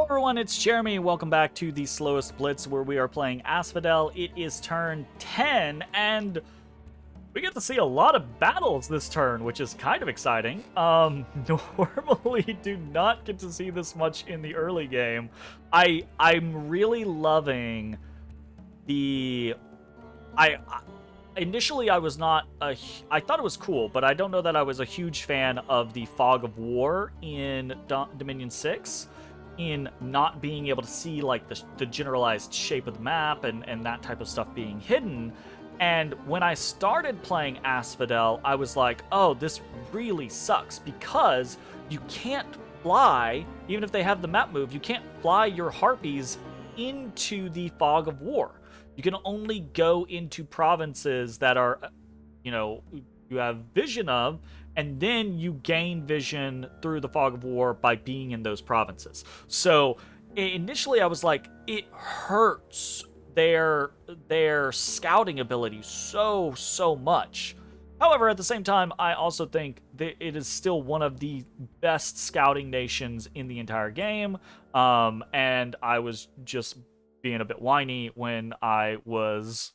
Everyone, it's Jeremy. Welcome back to the Slowest Blitz, where we are playing Asphodel. It is turn 10, and we get to see a lot of battles this turn, which is kind of exciting. Normally do not get to see this much in the early game. I'm really loving the... Initially, I was not I thought it was cool, but I don't know that I was a huge fan of the Fog of War in Dominion 6. In not being able to see like the generalized shape of the map and that type of stuff being hidden. And when I started playing Asphodel, I was like, oh, this really sucks because you can't fly, even if they have the map move, you can't fly your harpies into the Fog of War. You can only go into provinces that are, you have vision of, and then you gain vision through the Fog of War by being in those provinces. So initially I was like, it hurts their scouting ability so much. However, at the same time, I also think that it is still one of the best scouting nations in the entire game. And I was just being a bit whiny when I was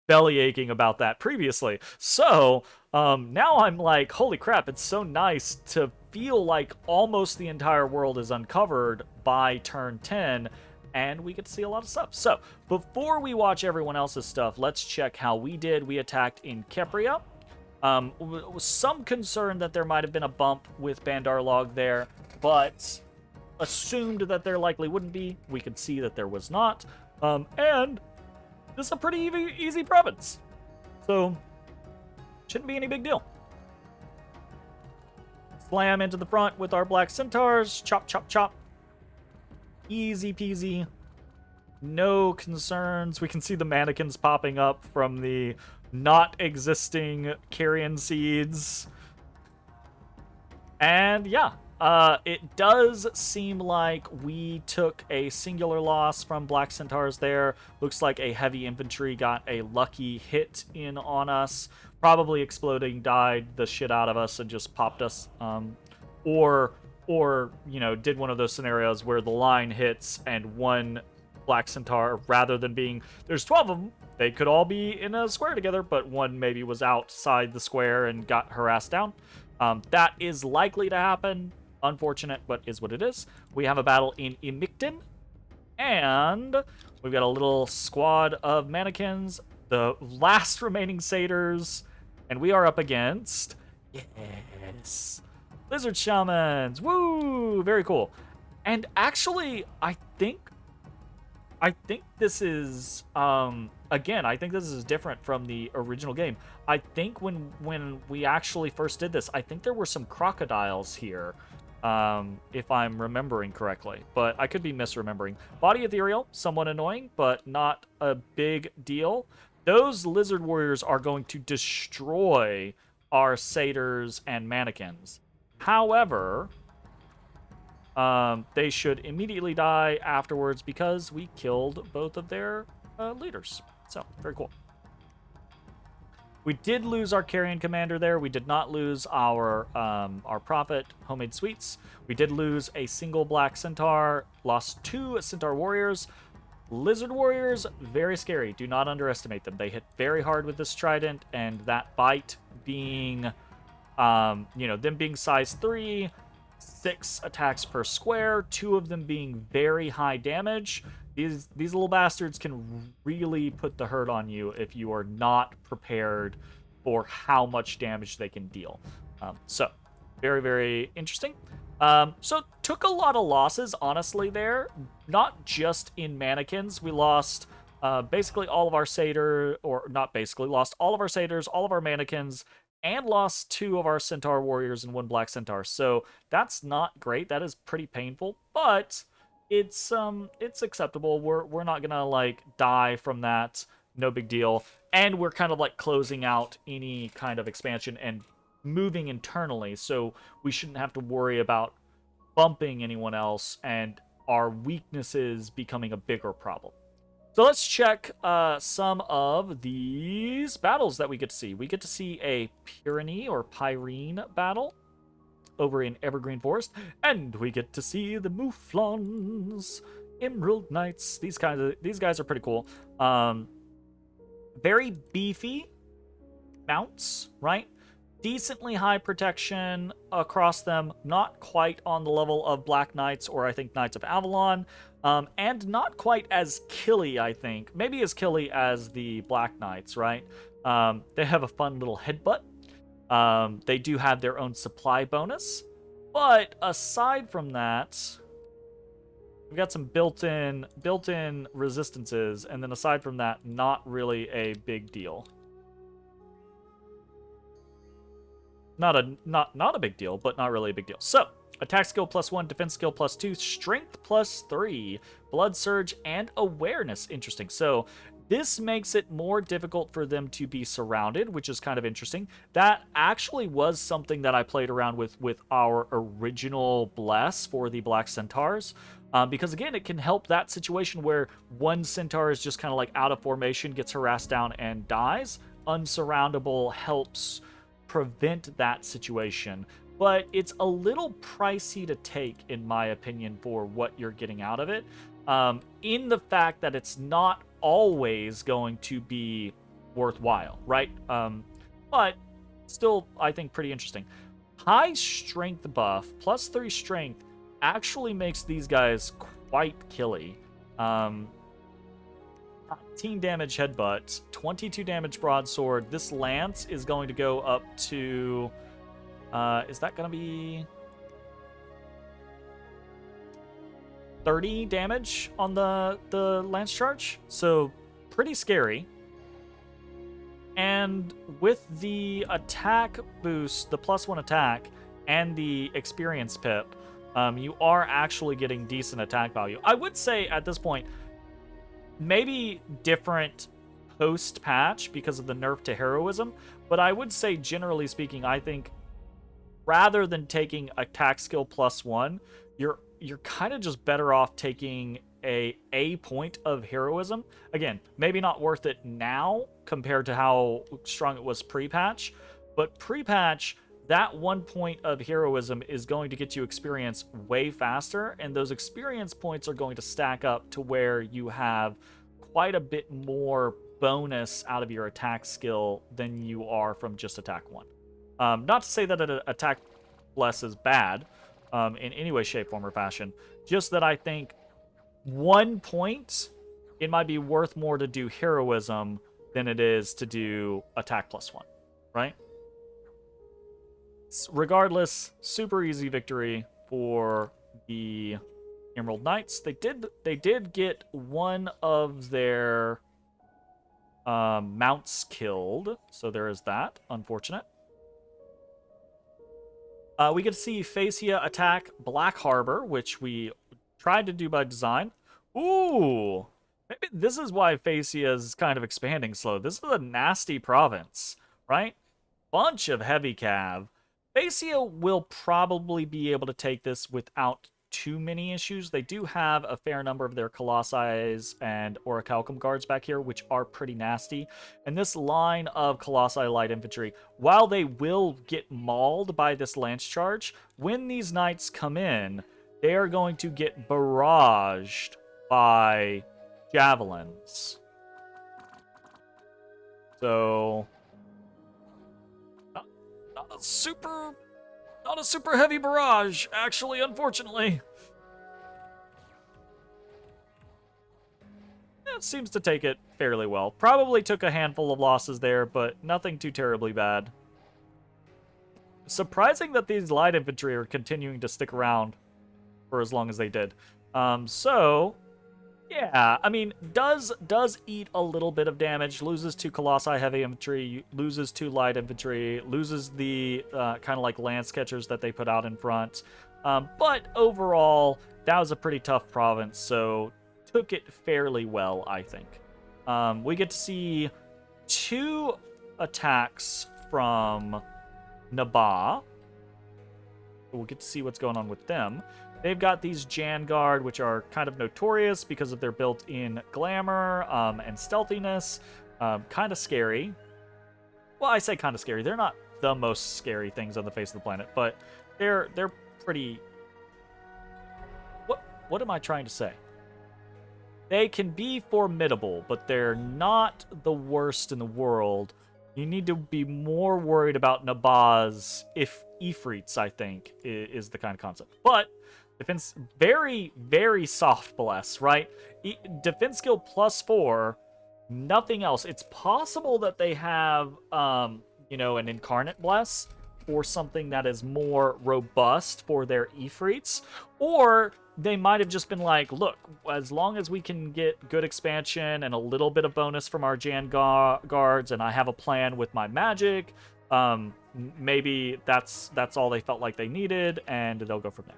belly aching about that previously. So now I'm like, holy crap, it's so nice to feel like almost the entire world is uncovered by turn 10, and we get to see a lot of stuff. So before we watch everyone else's stuff, let's check how we did. We attacked in Kepria. With some concern that there might have been a bump with Bandar log there, but assumed that there likely wouldn't be. We could see that there was not. And this is a pretty easy province, so shouldn't be any big deal. Slam into the front with our black centaurs. Chop, chop, chop. Easy peasy. No concerns. We can see the mannequins popping up from the not existing Carrion seeds. And yeah. It does seem like we took a singular loss from Black Centaurs there. Looks like a heavy infantry got a lucky hit in on us. Probably exploding died the shit out of us and just popped us. Or did one of those scenarios where the line hits and one Black Centaur, rather than being... There's 12 of them. They could all be in a square together, but one maybe was outside the square and got harassed down. That is likely to happen. Unfortunate, but is what it is. We have a battle in Imicton, and we've got a little squad of mannequins, the last remaining satyrs, and we are up against, yes, lizard shamans. Woo! Very cool. And actually, I think this is again, I think this is different from the original game. I think when we actually first did this, I think there were some crocodiles here. If I'm remembering correctly, but I could be misremembering. Body ethereal, somewhat annoying, but not a big deal. Those lizard warriors are going to destroy our satyrs and mannequins. However, they should immediately die afterwards because we killed both of their leaders. So, very cool. We did lose our Carrion commander there. We did not lose our prophet, homemade sweets. We did lose a single black centaur. Lost 2 centaur warriors. Lizard warriors, very scary. Do not underestimate them. They hit very hard with this trident, and that bite being, them being size 3, 6 attacks per square, 2 of them being very high damage. These little bastards can really put the hurt on you if you are not prepared for how much damage they can deal. So, very, very interesting. So, took a lot of losses, honestly, there. Not just in mannequins. We lost basically all of our satyr, or not basically, lost all of our satyrs, all of our mannequins, and lost 2 of our centaur warriors and 1 black centaur. So, that's not great. That is pretty painful, but... It's acceptable. We're not gonna like die from that. No big deal. And we're kind of like closing out any kind of expansion and moving internally, so we shouldn't have to worry about bumping anyone else and our weaknesses becoming a bigger problem. So let's check some of these battles that we get to see. We get to see a Pyrene or Pyrene battle. over in Evergreen Forest, and we get to see the Mouflons, Emerald Knights. These guys are pretty cool. Very beefy mounts, right? Decently high protection across them, not quite on the level of Black Knights or I think Knights of Avalon, and not quite as killy, I think. Maybe as killy as the Black Knights, right? They have a fun little headbutt. They do have their own supply bonus, but aside from that, we've got some built-in resistances, and then aside from that, not really a big deal. Not a big deal, but not really a big deal. So, attack skill +1, defense skill +2, strength +3, blood surge, and awareness. Interesting. So, this makes it more difficult for them to be surrounded, which is kind of interesting. That actually was something that I played around with our original Bless for the Black Centaurs. Because again, it can help that situation where one Centaur is just kind of like out of formation, gets harassed down, and dies. Unsurroundable helps prevent that situation, but it's a little pricey to take, in my opinion, for what you're getting out of it, in the fact that it's not always going to be worthwhile, right? But still, I think pretty interesting. High strength buff, +3 strength, actually makes these guys quite killy. 19 damage headbutt, 22 damage broadsword. This lance is going to go up to... is that going to be 30 damage on the lance charge? So, pretty scary. And with the attack boost, the +1 attack, and the experience pip, you are actually getting decent attack value. I would say at this point, maybe different post-patch because of the nerf to heroism, but I would say, generally speaking, I think rather than taking attack skill +1, you're kind of just better off taking a point of heroism. Again, maybe not worth it now compared to how strong it was pre-patch, but pre-patch, that 1 point of heroism is going to get you experience way faster, and those experience points are going to stack up to where you have quite a bit more bonus out of your attack skill than you are from just attack 1. Not to say that an attack less is bad in any way, shape, form, or fashion, just that I think 1 point, it might be worth more to do heroism than it is to do attack +1, right? Regardless, super easy victory for the Emerald Knights. They did get one of their mounts killed, so there is that. Unfortunate. We get to see Phaeacia attack Black Harbor, which we tried to do by design. Ooh! Maybe this is why Phaeacia is kind of expanding slow. This is a nasty province, right? Bunch of heavy cav. Phaeacia will probably be able to take this without too many issues. They do have a fair number of their Colossi and Orichalcum guards back here, which are pretty nasty. And this line of Colossi light infantry, while they will get mauled by this lance charge, when these knights come in, they are going to get barraged by javelins. So... Not a super heavy barrage, actually, unfortunately. It seems to take it fairly well. Probably took a handful of losses there, but nothing too terribly bad. Surprising that these light infantry are continuing to stick around for as long as they did. So... yeah, I mean, does eat a little bit of damage, loses 2 Colossi heavy infantry, loses 2 light infantry, loses the kind of like lance catchers that they put out in front. But overall, that was a pretty tough province, so took it fairly well, I think. We get to see 2 attacks from Nabaa. We'll get to see what's going on with them. They've got these Jan Guard, which are kind of notorious because of their built-in glamour and stealthiness. Kind of scary. Well, I say kind of scary. They're not the most scary things on the face of the planet, but they're pretty... What am I trying to say? They can be formidable, but they're not the worst in the world. You need to be more worried about Nabaz, if Ifrites, I think, is the kind of concept. But defense, very, very soft bless, right? Defense skill +4, nothing else. It's possible that they have, you know, an incarnate bless or something that is more robust for their Ifrites, or they might have just been like, look, as long as we can get good expansion and a little bit of bonus from our Jan guards, and I have a plan with my magic, maybe that's all they felt like they needed, and they'll go from there.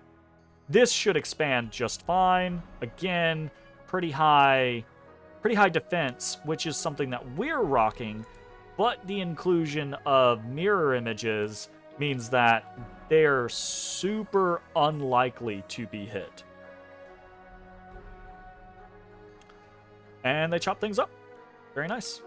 This should expand just fine. Again, pretty high defense, which is something that we're rocking, but the inclusion of mirror images means that they're super unlikely to be hit. And they chop things up. Very nice.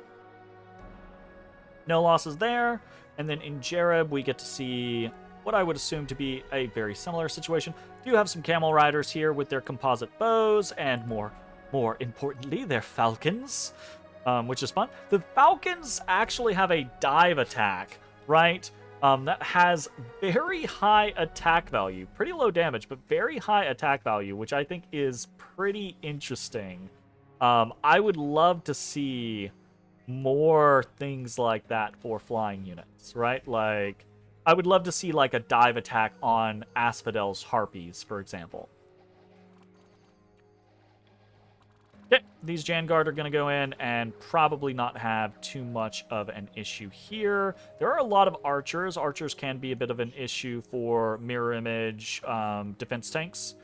No losses there. And then in Jereb, we get to see what I would assume to be a very similar situation. Do have some camel riders here with their composite bows, and more importantly, their falcons, which is fun. The falcons actually have a dive attack, right? That has very high attack value. Pretty low damage, but very high attack value, which I think is pretty interesting. I would love to see more things like that for flying units, right? Like, I would love to see like a dive attack on Asphodel's Harpies, for example. Okay, these Janguard are going to go in and probably not have too much of an issue here. There are a lot of archers. Archers can be a bit of an issue for mirror image defense tanks,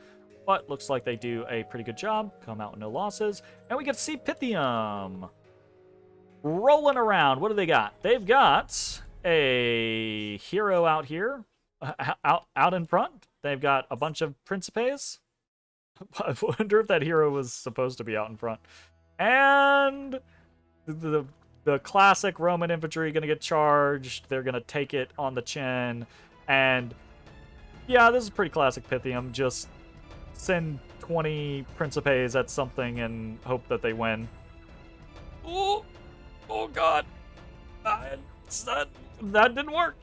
but looks like they do a pretty good job. Come out with no losses. And we get to see Pythium rolling around. What do they got? They've got a hero out here, out in front. They've got a bunch of Principes. I wonder if that hero was supposed to be out in front. And the classic Roman infantry going to get charged. They're going to take it on the chin. And yeah, this is pretty classic Pythium. Just send 20 Principes at something and hope that they win. Oh God. That didn't work.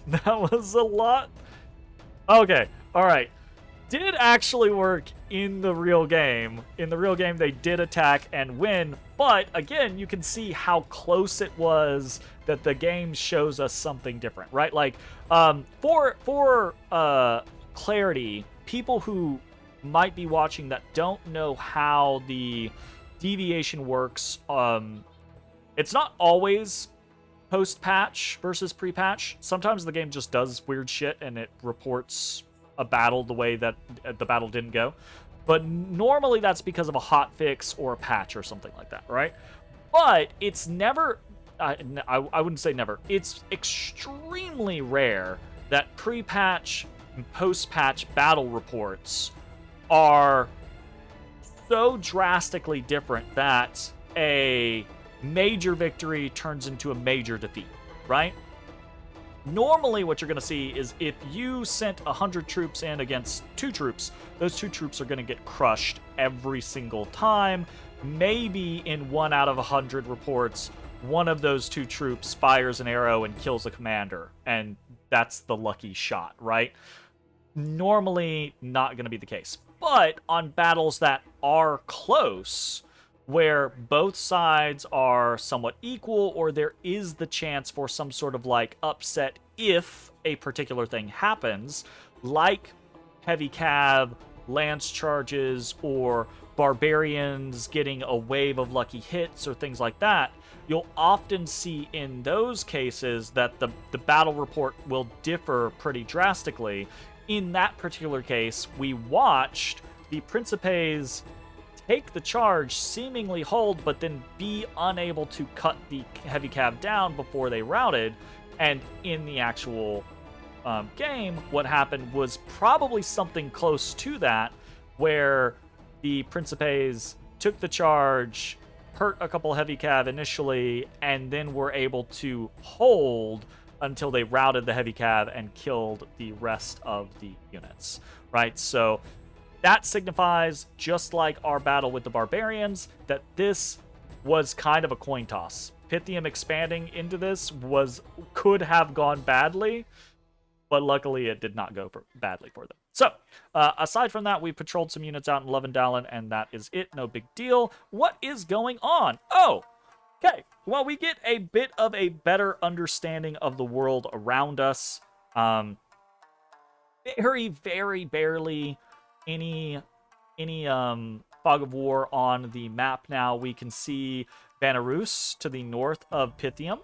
That was a lot. Okay, all right. Did actually work in the real game. In the real game, they did attack and win, but again, you can see how close it was that the game shows us something different, right? Like, for clarity, people who might be watching that don't know how the deviation works, it's not always post-patch versus pre-patch. Sometimes the game just does weird shit and it reports a battle the way that the battle didn't go. But normally that's because of a hotfix or a patch or something like that, right? But it's never... I wouldn't say never. It's extremely rare that pre-patch and post-patch battle reports are so drastically different that a major victory turns into a major defeat, right? Normally what you're going to see is if you sent 100 troops in against 2 troops, those 2 troops are going to get crushed every single time. Maybe in 1 out of 100 reports, one of those 2 troops fires an arrow and kills a commander, and that's the lucky shot, right? Normally not going to be the case. But on battles that are close, where both sides are somewhat equal, or there is the chance for some sort of like upset if a particular thing happens, like heavy cav, lance charges, or barbarians getting a wave of lucky hits or things like that, you'll often see in those cases that the battle report will differ pretty drastically. In that particular case, we watched the Principes take the charge, seemingly hold, but then be unable to cut the heavy cav down before they routed. And in the actual game, what happened was probably something close to that, where the Principes took the charge, hurt a couple heavy cav initially, and then were able to hold until they routed the heavy cav and killed the rest of the units, right? So that signifies, just like our battle with the barbarians, that this was kind of a coin toss. Pythium expanding into this could have gone badly, but luckily it did not go badly for them. So, aside from that, we patrolled some units out in Lovendalen, and that is it. No big deal. What is going on? Oh, okay. Well, we get a bit of a better understanding of the world around us. Very, very barely any fog of war on the map now. We can see Vanarus to the north of Pythium.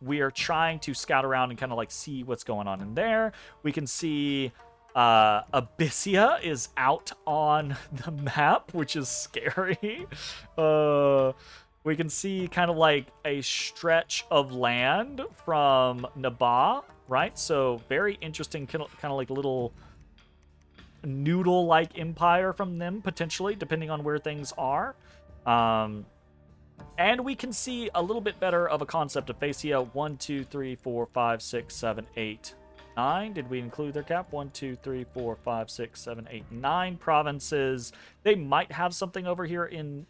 We are trying to scout around and kind of like see what's going on in there. We can see Abysia is out on the map, which is scary. We can see kind of like a stretch of land from Nabah, right? So very interesting, kind of like little noodle-like empire from them, potentially, depending on where things are. And we can see a little bit better of a concept of Phaeacia. 1, 2, 3, 4, 5, 6, 7, 8, 9. Did we include their cap? 1, 2, 3, 4, 5, 6, 7, 8, 9 provinces. They might have something over here in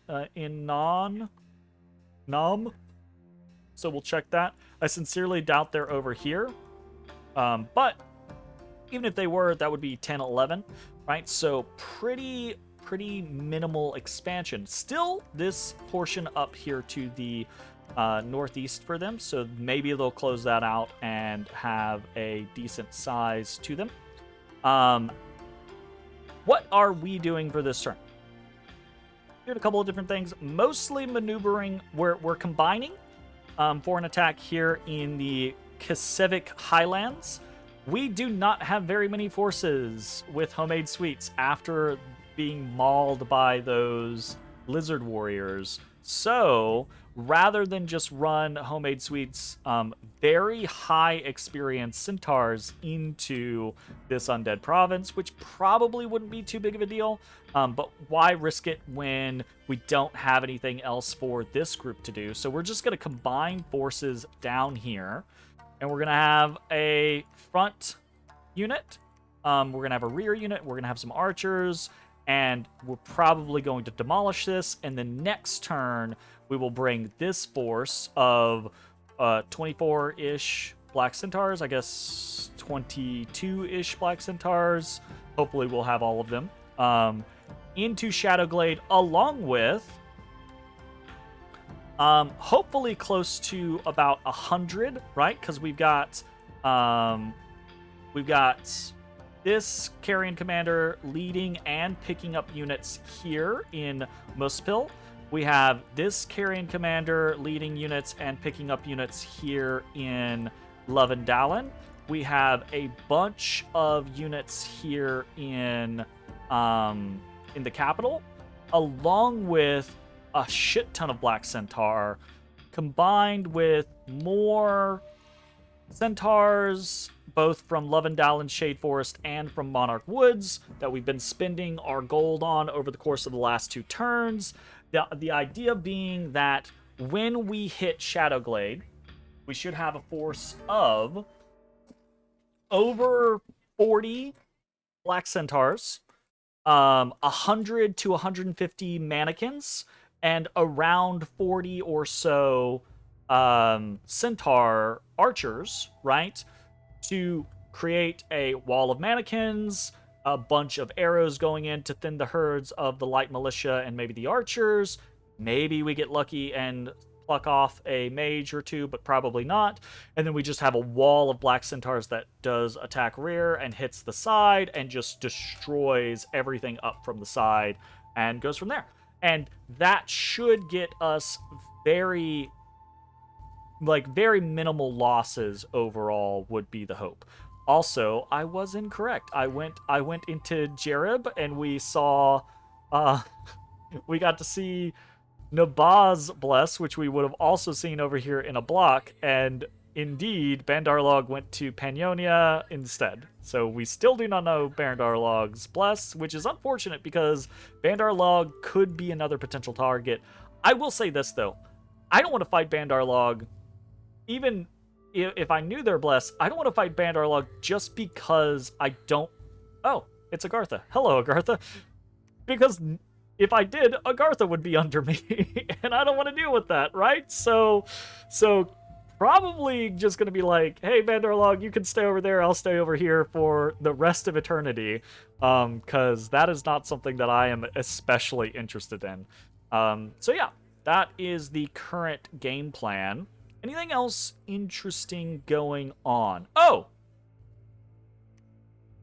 Nam. So we'll check that. I sincerely doubt they're over here. But even if they were, that would be 10, 11, right? So pretty minimal expansion. Still, this portion up here to the northeast for them, so maybe they'll close that out and have a decent size to them. What are we doing for this turn? Doing a couple of different things, mostly maneuvering. We're combining for an attack here in the Kisevic Highlands. We do not have very many forces with homemade sweets after being mauled by those lizard warriors. So rather than just run homemade sweets, very high experience centaurs into this undead province, which probably wouldn't be too big of a deal. But why risk it when we don't have anything else for this group to do? So we're just going to combine forces down here, and we're going to have a front unit. We're going to have a rear unit. We're going to have some archers. And we're probably going to demolish this. And the next turn, we will bring this force of 24-ish Black Centaurs. I guess 22-ish Black Centaurs. Hopefully we'll have all of them. Into Shadowglade, along with hopefully close to about 100, right? Because we've got this Carrion commander leading and picking up units here in Muspel. We have this Carrion commander leading units and picking up units here in Lovendalen. We have a bunch of units here in the capital, along with a shit ton of Black Centaur, combined with more Centaurs, both from Lovendalen Shade Forest and from Monarch Woods, that we've been spending our gold on over the course of the last 2 turns. The idea being that when we hit Shadowglade, we should have a force of over 40 Black Centaurs, 100 to 150 mannequins, and around 40 or so Centaur archers, right? To create a wall of mannequins, a bunch of arrows going in to thin the herds of the light militia and maybe the archers. Maybe we get lucky and pluck off a mage or 2, but probably not. And then we just have a wall of Black Centaurs that does attack rear and hits the side and just destroys everything up from the side and goes from there. And that should get us very minimal losses overall would be the hope. Also, I was incorrect. I went into Jerib and we saw we got to see Nabah's Bless, which we would have also seen over here in a block, and indeed Bandar went to Pannonia instead. So we still do not know Bandar Bless, which is unfortunate because Bandar could be another potential target. I will say this though, I don't want to fight Bandar even if I knew they're blessed, I don't want to fight Bandar just because I don't... Oh, it's Agartha. Hello, Agartha. Because if I did, Agartha would be under me, and I don't want to deal with that, right? So probably just going to be like, hey, Bandar, you can stay over there, I'll stay over here for the rest of eternity, because that is not something that I am especially interested in. So yeah, that is the current game plan. Anything else interesting going on? Oh!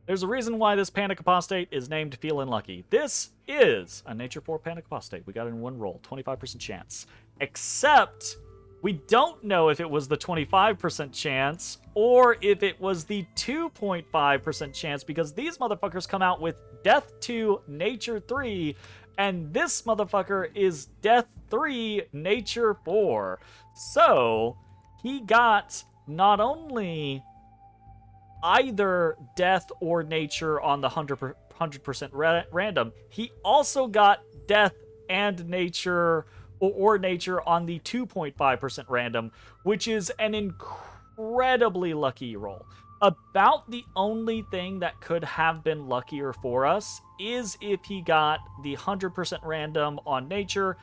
There's a reason why this Panic Apostate is named Feelin' Lucky. This is a Nature 4 Panic Apostate. We got it in one roll, 25% chance. Except, we don't know if it was the 25% chance or if it was the 2.5% chance, because these motherfuckers come out with Death 2, Nature 3, and this motherfucker is Death 3, Nature 4. So, he got not only either death or nature on the 100% random, he also got death and nature or nature on the 2.5% random, which is an incredibly lucky roll. About the only thing that could have been luckier for us is if he got the 100% random on nature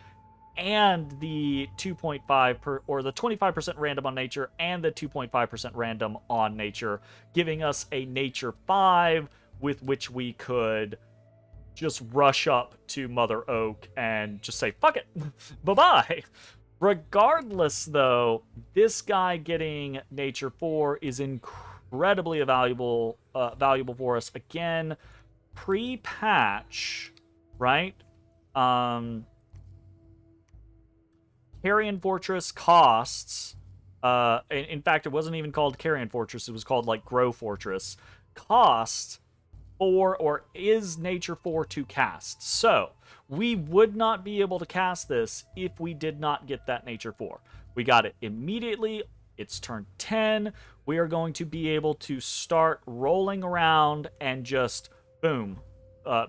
and the 2.5 or the 25% random on nature and the 2.5% random on nature, giving us a nature 5 with which we could just rush up to Mother Oak and just say, fuck it, bye-bye. Regardless, though, this guy getting nature 4 is incredibly valuable for us. Again, pre-patch, right? Carrion Fortress costs, in fact, it wasn't even called Carrion Fortress, it was called, like, Grow Fortress, cost 4 or is nature 4 to cast. So, we would not be able to cast this if we did not get that nature 4. We got it immediately, it's turn 10, we are going to be able to start rolling around and just, boom,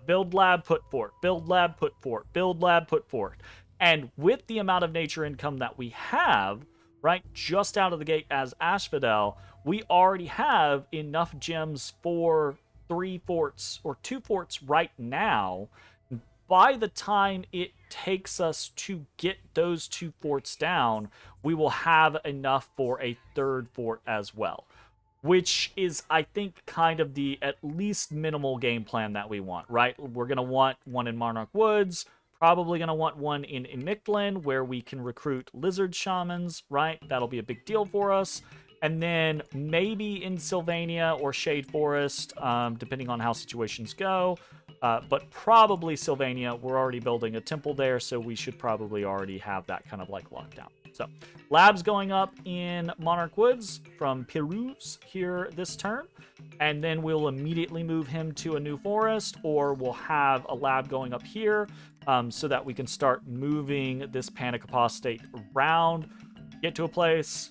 build lab, put fort, build lab, put fort, build lab, put fort. And with the amount of nature income that we have, right, just out of the gate as Asphodel, we already have enough gems for 3 forts or 2 forts right now. By the time it takes us to get those 2 forts down, we will have enough for a 3rd fort as well. Which is, I think, kind of the at least minimal game plan that we want, right? We're going to want one in Monarch Woods, probably going to want one in Iniqtlan, where we can recruit lizard shamans, right? That'll be a big deal for us. And then maybe in Sylvania or Shade Forest, depending on how situations go. But probably Sylvania. We're already building a temple there, so we should probably already have that kind of like lockdown. So, labs going up in Monarch Woods from Pirus here this turn. And then we'll immediately move him to a new forest, or we'll have a lab going up here so that we can start moving this Panic Apostate around, get to a place,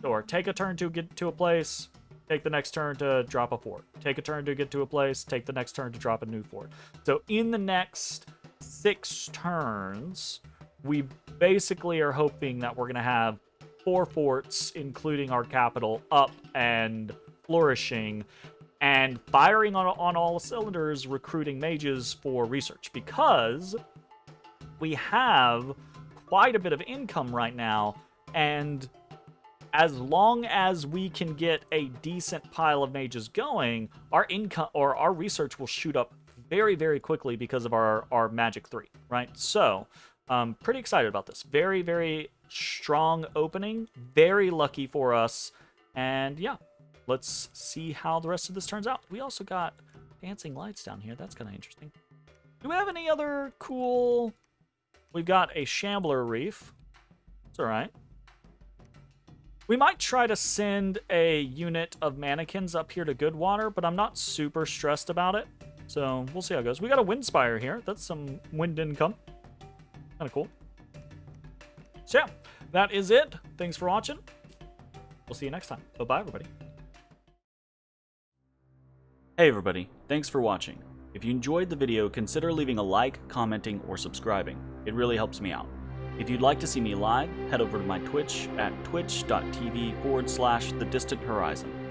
or take a turn to get to a place, take the next turn to drop a fort. Take a turn to get to a place, take the next turn to drop a new fort. So in the next 6 turns, we basically are hoping that we're going to have 4 forts, including our capital, up and flourishing, and firing on all cylinders, recruiting mages for research, because we have quite a bit of income right now, and as long as we can get a decent pile of mages going, our income or our research will shoot up very, very quickly because of our Magic 3, right? So, pretty excited about this. Very, very strong opening. Very lucky for us. And yeah, let's see how the rest of this turns out. We also got dancing lights down here. That's kind of interesting. Do we have any other cool... We've got a Shambler Reef. It's all right. We might try to send a unit of mannequins up here to Goodwater, but I'm not super stressed about it. So we'll see how it goes. We got a Windspire here. That's some wind income. Kind of cool. So yeah, that is it. Thanks for watching. We'll see you next time. Bye-bye, everybody. Hey, everybody. Thanks for watching. If you enjoyed the video, consider leaving a like, commenting, or subscribing. It really helps me out. If you'd like to see me live, head over to my Twitch at twitch.tv/thedistanthorizon.